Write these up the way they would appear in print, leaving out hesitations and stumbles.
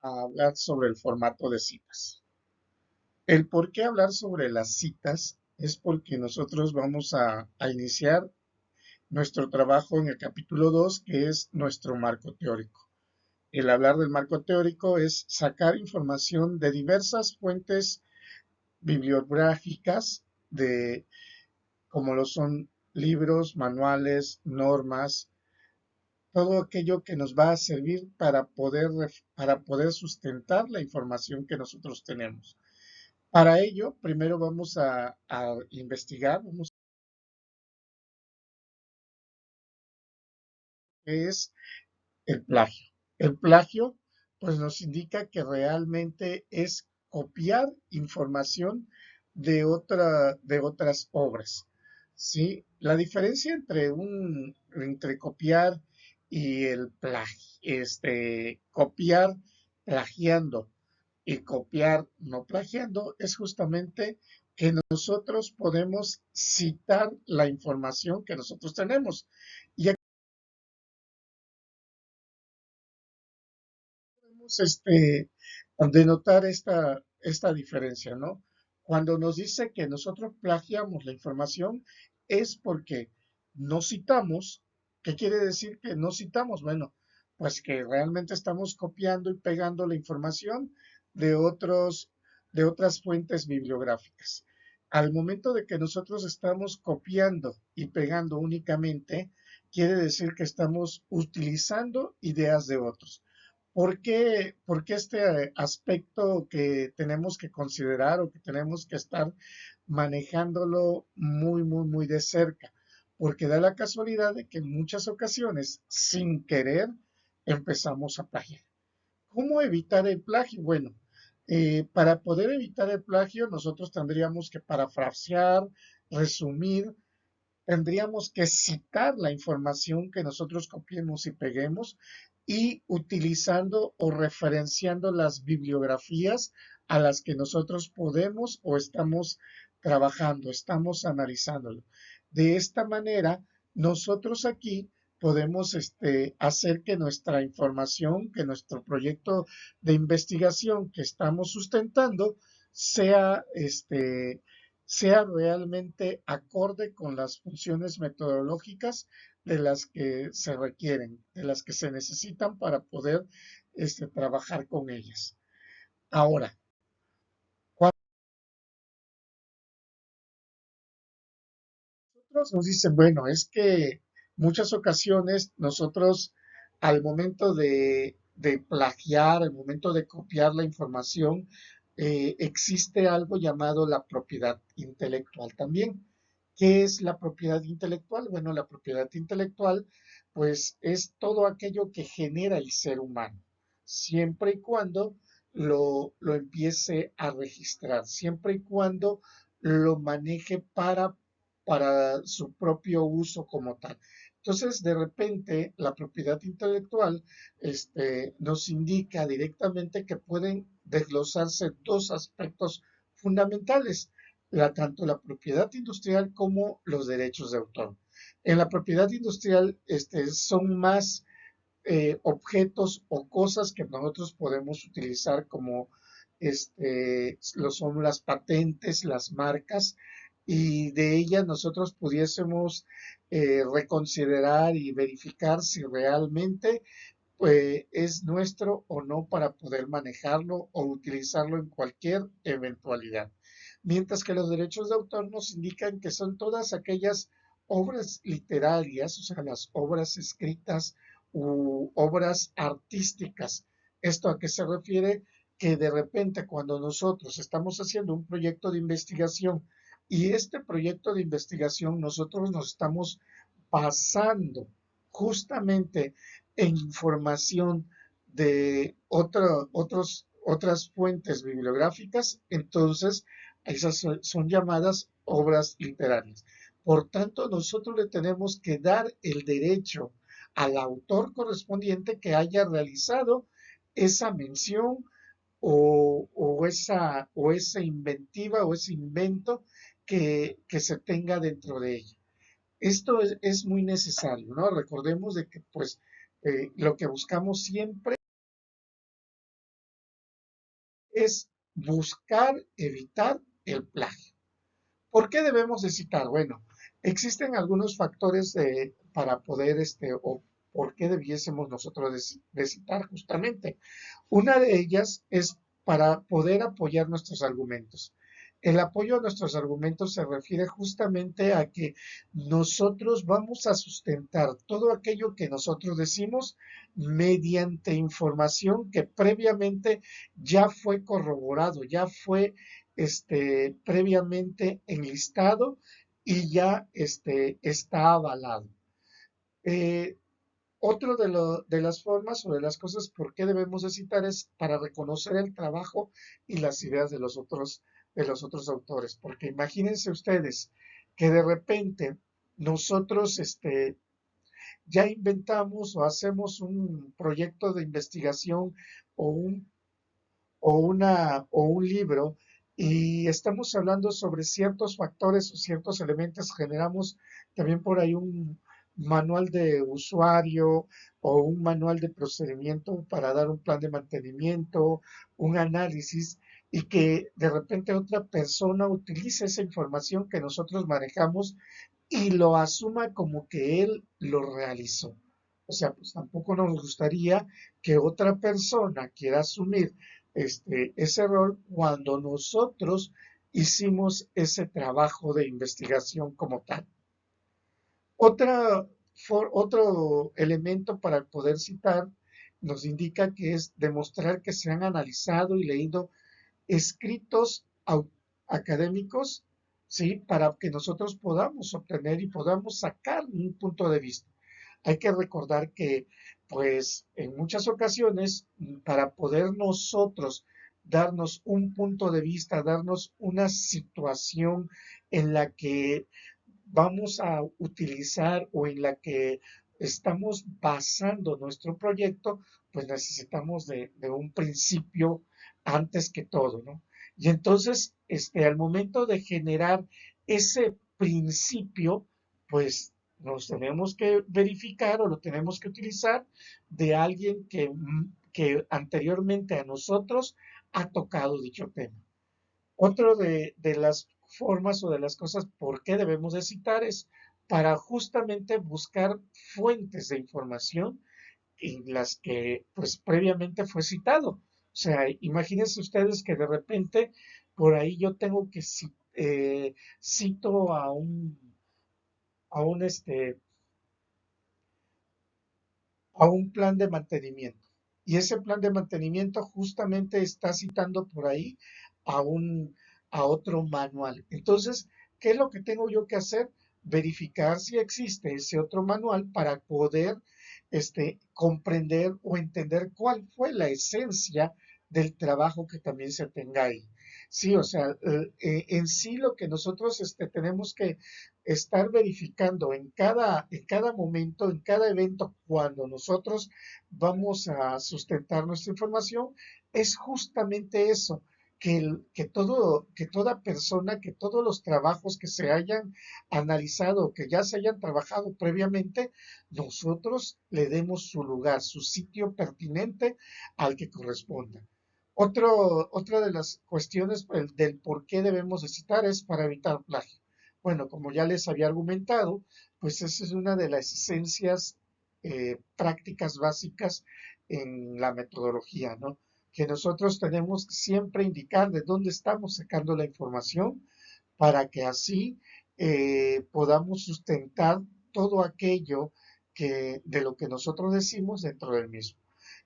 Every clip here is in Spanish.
a hablar sobre el formato de citas. El por qué hablar sobre las citas es porque nosotros vamos a iniciar nuestro trabajo en el capítulo 2, que es nuestro marco teórico. El hablar del marco teórico es sacar información de diversas fuentes bibliográficas, como lo son libros, manuales, normas, todo aquello que nos va a servir para poder sustentar la información que nosotros tenemos. Para ello, primero vamos a investigar, qué es el plagio. El plagio, pues nos indica que realmente es copiar información de otras obras. ¿Sí? La diferencia entre copiar y el plagio, copiar plagiando y copiar no plagiando es justamente que nosotros podemos citar la información que nosotros tenemos. Y aquí podemos denotar esta diferencia, ¿no? Cuando nos dice que nosotros plagiamos la información es porque no citamos. ¿Qué quiere decir que no citamos? Bueno, pues que realmente estamos copiando y pegando la información de de otras fuentes bibliográficas. Al momento de que nosotros estamos copiando y pegando únicamente, quiere decir que estamos utilizando ideas de otros. ¿Por qué este aspecto que tenemos que considerar o que tenemos que estar manejándolo muy, muy, muy de cerca? Porque da la casualidad de que en muchas ocasiones, sin querer, empezamos a plagiar. ¿Cómo evitar el plagio? Bueno, para poder evitar el plagio, nosotros tendríamos que parafrasear, resumir, tendríamos que citar la información que nosotros copiemos y peguemos y utilizando o referenciando las bibliografías a las que nosotros podemos o estamos trabajando, estamos analizándolo. De esta manera, nosotros aquí podemos hacer que nuestra información, que nuestro proyecto de investigación que estamos sustentando sea sea realmente acorde con las funciones metodológicas de las que se requieren, de las que se necesitan para poder trabajar con ellas. Ahora, cuando nosotros nos dicen, bueno, es que muchas ocasiones nosotros al momento de plagiar, al momento de copiar la información, existe algo llamado la propiedad intelectual también. ¿Qué es la propiedad intelectual? Bueno, la propiedad intelectual, pues es todo aquello que genera el ser humano, siempre y cuando lo empiece a registrar, siempre y cuando lo maneje para su propio uso como tal. Entonces, de repente, la propiedad intelectual nos indica directamente que pueden desglosarse dos aspectos fundamentales, tanto la propiedad industrial como los derechos de autor. En la propiedad industrial son más objetos o cosas que nosotros podemos utilizar como lo son las patentes, las marcas, y de ellas nosotros pudiésemos reconsiderar y verificar si realmente es nuestro o no para poder manejarlo o utilizarlo en cualquier eventualidad. Mientras que los derechos de autor nos indican que son todas aquellas obras literarias, o sea, las obras escritas u obras artísticas. ¿Esto a qué se refiere? Que de repente cuando nosotros estamos haciendo un proyecto de investigación y este proyecto de investigación nosotros nos estamos basando justamente en información de otras fuentes bibliográficas, entonces esas son llamadas obras literarias. Por tanto, nosotros le tenemos que dar el derecho al autor correspondiente que haya realizado esa mención o esa inventiva o ese invento que se tenga dentro de ella. Esto es muy necesario, ¿no? Recordemos de que pues lo que buscamos siempre es buscar evitar el plagio. ¿Por qué debemos de citar? Bueno, existen algunos factores para poder, o por qué debiésemos nosotros de citar justamente. Una de ellas es para poder apoyar nuestros argumentos. El apoyo a nuestros argumentos se refiere justamente a que nosotros vamos a sustentar todo aquello que nosotros decimos mediante información que previamente ya fue corroborado, ya fue previamente enlistado y ya está avalado. Eh, Otro de las formas o de las cosas por qué debemos de citar es para reconocer el trabajo y las ideas de los otros autores. Porque imagínense ustedes que de repente nosotros ya inventamos o hacemos un proyecto de investigación o o un libro y estamos hablando sobre ciertos factores o ciertos elementos, generamos también por ahí un manual de usuario o un manual de procedimiento para dar un plan de mantenimiento, un análisis y que de repente otra persona utilice esa información que nosotros manejamos y lo asuma como que él lo realizó. O sea, pues tampoco nos gustaría que otra persona quiera asumir ese rol cuando nosotros hicimos ese trabajo de investigación como tal. Otro elemento para poder citar nos indica que es demostrar que se han analizado y leído escritos académicos, ¿sí? Para que nosotros podamos obtener y podamos sacar un punto de vista. Hay que recordar que, pues, en muchas ocasiones, para poder nosotros darnos un punto de vista, darnos una situación en la que vamos a utilizar o en la que estamos basando nuestro proyecto, pues necesitamos de un principio antes que todo, ¿no? Y entonces, al momento de generar ese principio, pues nos tenemos que verificar o lo tenemos que utilizar de alguien que anteriormente a nosotros ha tocado dicho tema. Otro de las formas o de las cosas por qué debemos de citar es para justamente buscar fuentes de información en las que pues previamente fue citado. O sea, imagínense ustedes que de repente por ahí yo tengo que cito a un a un plan de mantenimiento. Y ese plan de mantenimiento justamente está citando por ahí a a otro manual. Entonces, ¿qué es lo que tengo yo que hacer? Verificar si existe ese otro manual para poder comprender o entender cuál fue la esencia del trabajo que también se tenga ahí. Sí, o sea, en sí lo que nosotros tenemos que estar verificando en cada momento, en cada evento, cuando nosotros vamos a sustentar nuestra información, es justamente eso, que toda persona, que todos los trabajos que se hayan analizado, que ya se hayan trabajado previamente, nosotros le demos su lugar, su sitio pertinente al que corresponda. Otra de las cuestiones del por qué debemos de citar es para evitar plagio. Bueno, como ya les había argumentado, pues esa es una de las esencias prácticas básicas en la metodología, ¿no? Que nosotros tenemos que siempre indicar de dónde estamos sacando la información para que así podamos sustentar todo aquello de lo que nosotros decimos dentro del mismo.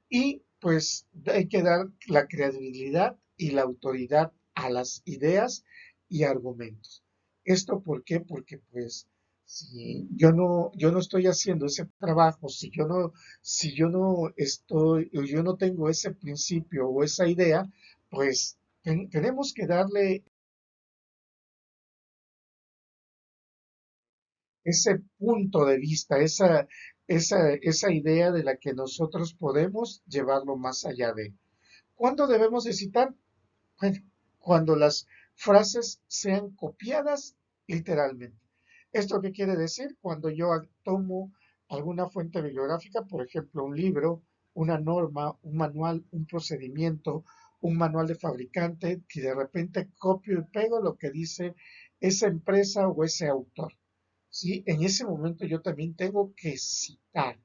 Y pues hay que dar la credibilidad y la autoridad a las ideas y argumentos. ¿Esto por qué? Porque pues si yo no estoy haciendo ese trabajo, si yo no estoy, o yo no tengo ese principio o esa idea, pues tenemos que darle ese punto de vista, esa idea de la que nosotros podemos llevarlo más allá de. ¿Cuándo debemos de citar? Bueno, cuando las frases sean copiadas literalmente. ¿Esto qué quiere decir? Cuando yo tomo alguna fuente bibliográfica, por ejemplo, un libro, una norma, un manual, un procedimiento un manual de fabricante que de repente copio y pego lo que dice esa empresa o ese autor. ¿Sí? En ese momento yo también tengo que citar.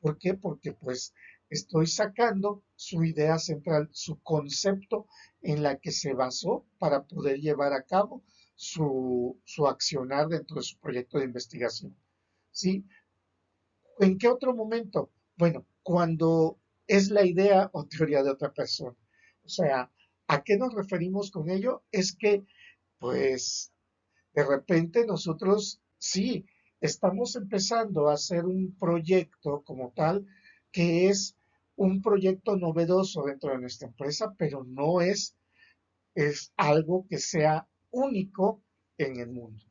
¿Por qué? Porque pues estoy sacando su idea central, su concepto en la que se basó para poder llevar a cabo su accionar dentro de su proyecto de investigación. ¿Sí? ¿En qué otro momento? Bueno, cuando es la idea o teoría de otra persona. O sea, ¿a qué nos referimos con ello? Es que, pues, de repente nosotros sí estamos empezando a hacer un proyecto como tal que es un proyecto novedoso dentro de nuestra empresa, pero no es algo que sea único en el mundo.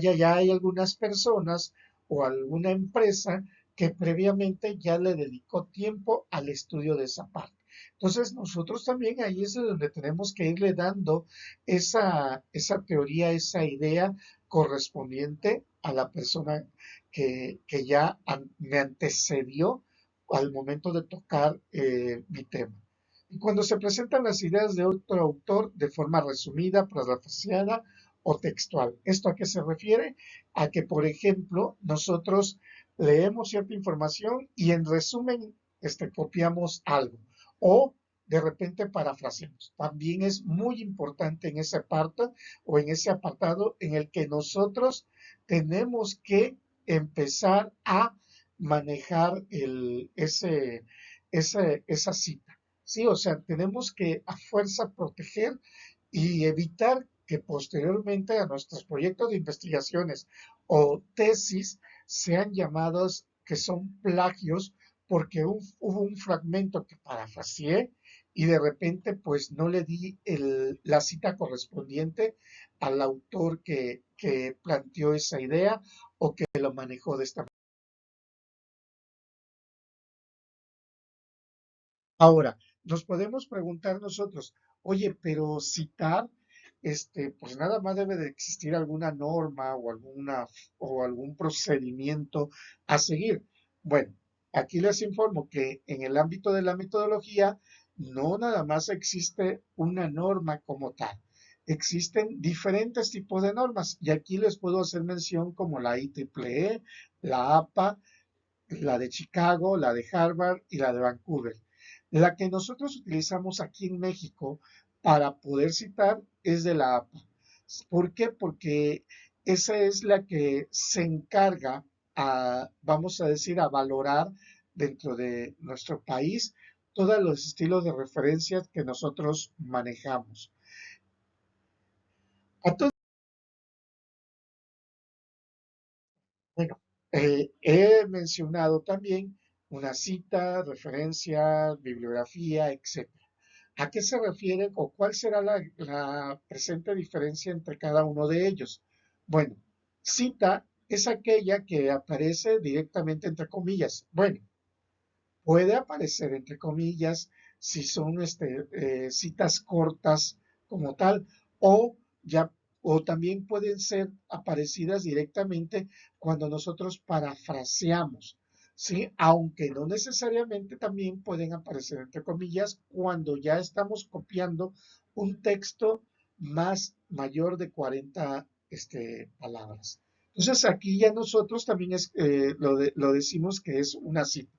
Ya hay algunas personas o alguna empresa que previamente ya le dedicó tiempo al estudio de esa parte. Entonces nosotros también ahí es donde tenemos que irle dando esa teoría, esa idea correspondiente a la persona que ya me antecedió al momento de tocar mi tema. Y cuando se presentan las ideas de otro autor de forma resumida, parafraseada o textual. ¿Esto a qué se refiere? A que, por ejemplo, nosotros leemos cierta información y en resumen copiamos algo o de repente parafraseamos. También es muy importante en ese parte o en ese apartado en el que nosotros tenemos que empezar a manejar esa cita. Sí, o sea, tenemos que a fuerza proteger y evitar que posteriormente a nuestros proyectos de investigaciones o tesis sean llamados que son plagios porque hubo un fragmento que parafraseé y de repente pues no le di la cita correspondiente al autor que planteó esa idea o que lo manejó de esta manera. Ahora, nos podemos preguntar nosotros, oye, pero citar, pues nada más debe de existir alguna norma o algún procedimiento a seguir. Bueno, aquí les informo que en el ámbito de la metodología no nada más existe una norma como tal. Existen diferentes tipos de normas y aquí les puedo hacer mención como la IEEE, la APA, la de Chicago, la de Harvard y la de Vancouver. La que nosotros utilizamos aquí en México para poder citar es de la APA. ¿Por qué? Porque esa es la que se encarga vamos a decir, a valorar dentro de nuestro país todos los estilos de referencias que nosotros manejamos. Entonces, bueno, he mencionado también una cita, referencia, bibliografía, etcétera. ¿A qué se refiere o cuál será la presente diferencia entre cada uno de ellos? Bueno, cita es aquella que aparece directamente entre comillas. Bueno, puede aparecer entre comillas si son citas cortas como tal o ya o también pueden ser aparecidas directamente cuando nosotros parafraseamos, ¿sí? Aunque no necesariamente también pueden aparecer entre comillas cuando ya estamos copiando un texto más mayor de 40 palabras. Entonces aquí ya nosotros también lo decimos que es una cita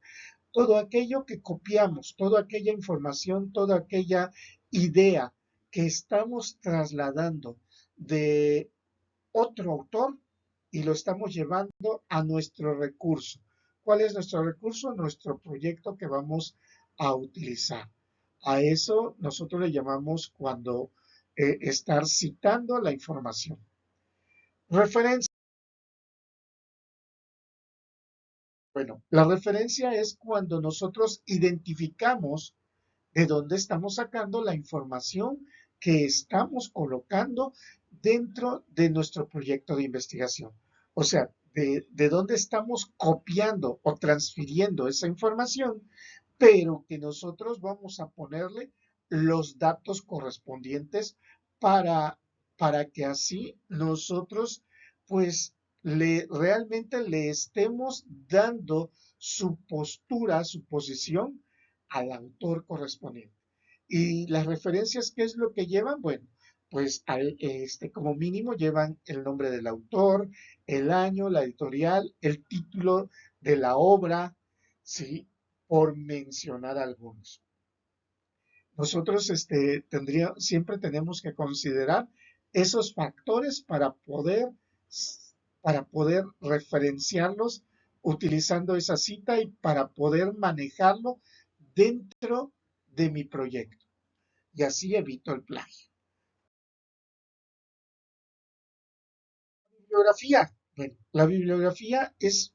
todo aquello que copiamos, toda aquella información, toda aquella idea que estamos trasladando de otro autor y lo estamos llevando a nuestro recurso. ¿Cuál es nuestro recurso? Nuestro proyecto que vamos a utilizar. A eso nosotros le llamamos cuando estar citando la información. Referencia. Bueno, la referencia es cuando nosotros identificamos de dónde estamos sacando la información que estamos colocando dentro de nuestro proyecto de investigación. O sea, de dónde estamos copiando o transfiriendo esa información, pero que nosotros vamos a ponerle los datos correspondientes para, para que así nosotros pues realmente le estemos dando su postura, su posición al autor correspondiente. Y las referencias, ¿qué es lo que llevan? Bueno, pues como mínimo llevan el nombre del autor, el año, la editorial, el título de la obra, ¿sí? Por mencionar algunos. Nosotros siempre tenemos que considerar esos factores para poder referenciarlos utilizando esa cita y para poder manejarlo dentro de mi proyecto. Y así evito el plagio. Bibliografía. Bueno, la bibliografía es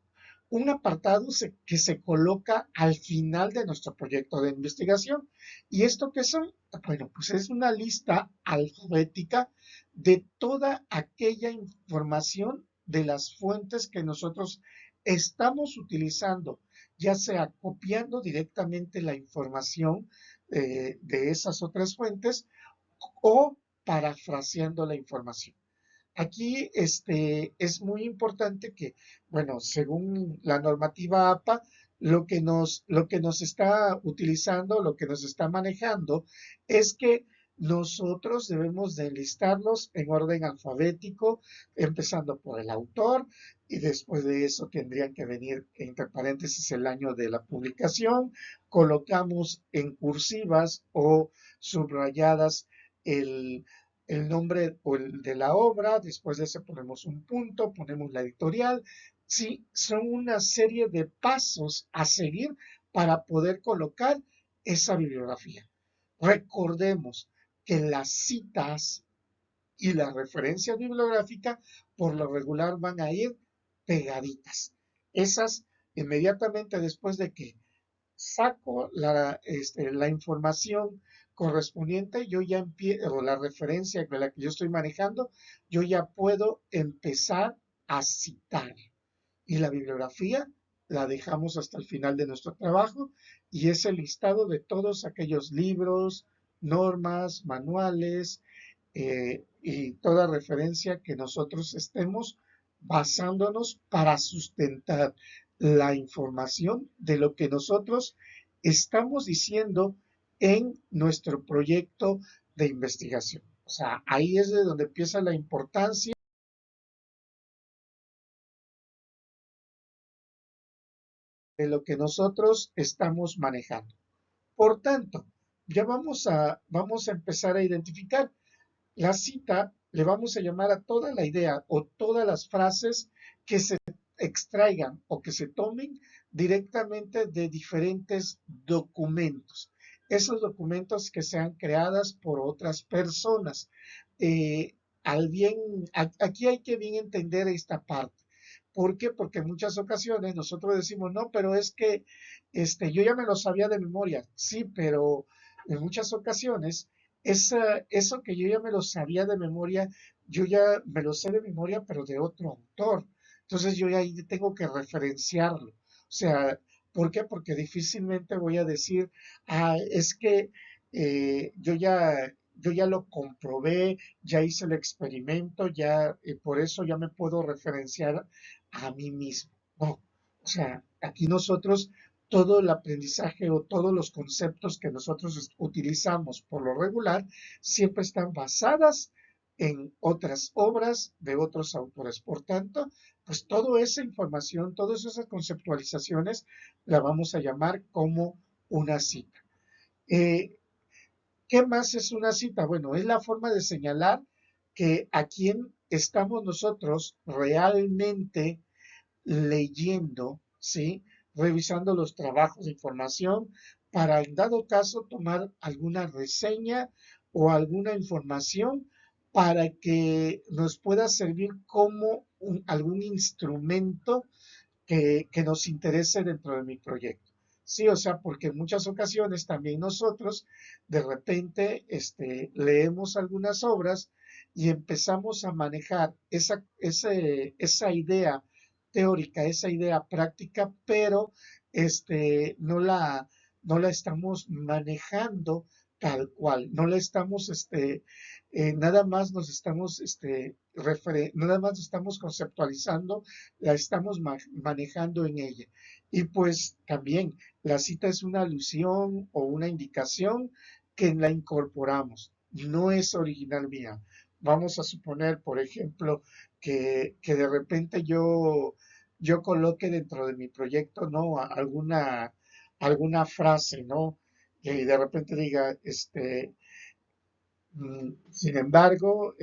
un apartado que se coloca al final de nuestro proyecto de investigación. ¿Y esto qué son? Bueno, pues es una lista alfabética de toda aquella información de las fuentes que nosotros estamos utilizando, ya sea copiando directamente la información de esas otras fuentes o parafraseando la información. Aquí es muy importante que, bueno, según la normativa APA, lo que nos está utilizando, lo que nos está manejando, es que nosotros debemos de enlistarlos en orden alfabético, empezando por el autor, y después de eso tendrían que venir, entre paréntesis, el año de la publicación. Colocamos en cursivas o subrayadas el nombre o el de la obra, después de eso ponemos un punto, ponemos la editorial. Sí, son una serie de pasos a seguir para poder colocar esa bibliografía. Recordemos que las citas y la referencia bibliográfica por lo regular van a ir pegaditas. Esas inmediatamente después de que saco la información correspondiente, yo ya empiezo, o la referencia de la que yo estoy manejando, yo ya puedo empezar a citar. Y la bibliografía la dejamos hasta el final de nuestro trabajo y es el listado de todos aquellos libros, normas, manuales y toda referencia que nosotros estemos basándonos para sustentar la información de lo que nosotros estamos diciendo en nuestro proyecto de investigación. O sea, ahí es de donde empieza la importancia de lo que nosotros estamos manejando. Por tanto, ya vamos a empezar a identificar la cita, le vamos a llamar a toda la idea o todas las frases que se extraigan o que se tomen directamente de diferentes documentos. Esos documentos que sean creadas por otras personas. Eh, Aquí hay que bien entender esta parte. ¿Por qué? Porque en muchas ocasiones nosotros decimos, no, pero es que yo ya me lo sabía de memoria. Sí, pero en muchas ocasiones eso que yo ya me lo sabía de memoria, yo ya me lo sé de memoria, pero de otro autor. Entonces yo ya ahí tengo que referenciarlo. O sea, ¿por qué? Porque difícilmente voy a decir, es que yo ya lo comprobé, ya hice el experimento, ya por eso ya me puedo referenciar a mí mismo. No, o sea, aquí nosotros todo el aprendizaje o todos los conceptos que nosotros utilizamos por lo regular siempre están basadas en otras obras de otros autores. Por tanto, pues toda esa información, todas esas conceptualizaciones la vamos a llamar como una cita. Eh, ¿Qué más es una cita? Bueno, es la forma de señalar que a quién estamos nosotros realmente leyendo, ¿sí? Revisando los trabajos de información para, en dado caso, tomar alguna reseña o alguna información para que nos pueda servir como algún instrumento que nos interese dentro de mi proyecto. Sí, o sea, porque en muchas ocasiones también nosotros de repente leemos algunas obras y empezamos a manejar esa idea teórica, esa idea práctica, pero no la estamos manejando tal cual, no la estamos, nada más nos estamos, nada más estamos conceptualizando, la estamos manejando en ella. Y pues también la cita es una alusión o una indicación que la incorporamos, no es original mía. Vamos a suponer, por ejemplo, que de repente yo coloque dentro de mi proyecto, ¿no? Alguna frase, ¿no? Y de repente diga, sin embargo,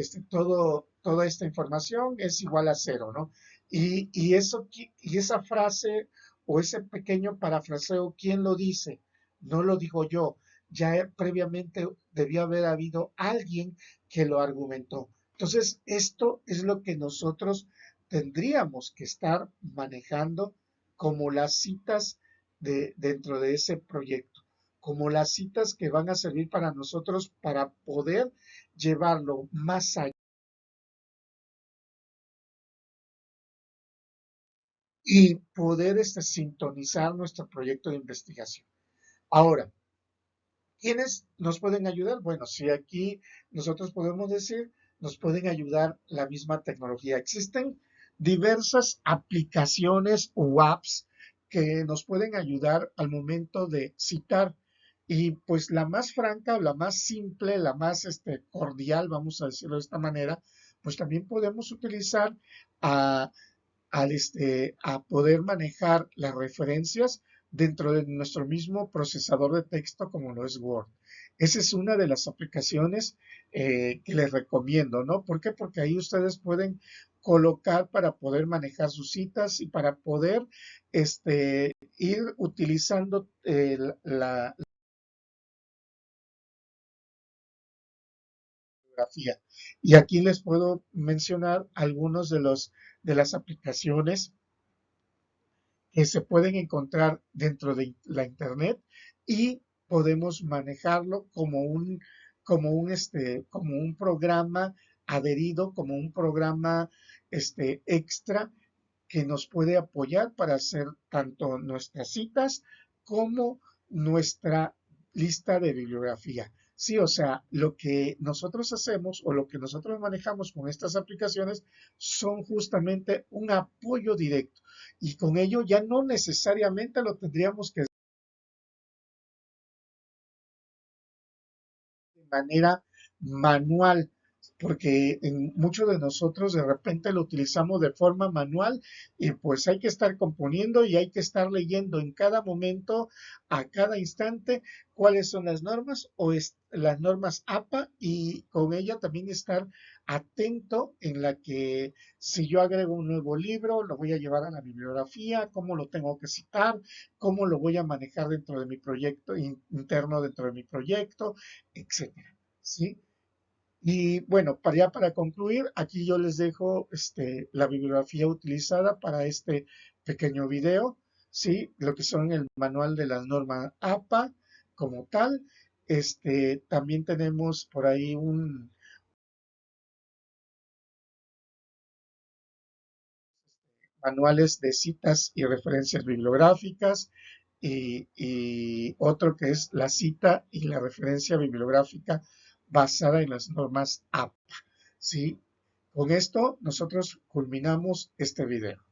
toda esta información es igual a cero, ¿no? Y esa frase o ese pequeño parafraseo, ¿quién lo dice? No lo digo yo. Ya previamente debió haber habido alguien que lo argumentó. Entonces, esto es lo que nosotros tendríamos que estar manejando como las citas dentro de ese proyecto, como las citas que van a servir para nosotros para poder llevarlo más allá y poder sintonizar nuestro proyecto de investigación. Ahora, ¿quiénes nos pueden ayudar? Bueno, si aquí nosotros podemos decir, nos pueden ayudar la misma tecnología. Existen diversas aplicaciones o apps que nos pueden ayudar al momento de citar. Y pues la más franca, la más simple, la más cordial, vamos a decirlo de esta manera, pues también podemos utilizar a a poder manejar las referencias dentro de nuestro mismo procesador de texto como lo es Word. Esa es una de las aplicaciones que les recomiendo, ¿no? ¿Por qué? Porque ahí ustedes pueden colocar para poder manejar sus citas y para poder ir utilizando la bibliografía. Y aquí les puedo mencionar algunos de las aplicaciones que se pueden encontrar dentro de la Internet y podemos manejarlo como un programa adherido, como un programa extra que nos puede apoyar para hacer tanto nuestras citas como nuestra lista de bibliografía. Sí, o sea, lo que nosotros hacemos o lo que nosotros manejamos con estas aplicaciones son justamente un apoyo directo y con ello ya no necesariamente lo tendríamos que hacer de manera manual, porque en muchos de nosotros de repente lo utilizamos de forma manual y pues hay que estar componiendo y hay que estar leyendo en cada momento, a cada instante, cuáles son las normas o las normas APA y con ella también estar atento en la que si yo agrego un nuevo libro, lo voy a llevar a la bibliografía, cómo lo tengo que citar, cómo lo voy a manejar dentro de mi proyecto interno, dentro de mi proyecto, etcétera. ¿Sí? Y bueno, ya para concluir, aquí yo les dejo la bibliografía utilizada para este pequeño video, ¿sí? Lo que son el manual de las normas APA como tal. También tenemos por ahí un manuales de citas y referencias bibliográficas y otro que es la cita y la referencia bibliográfica basada en las normas APA, ¿sí? Con esto nosotros culminamos este video.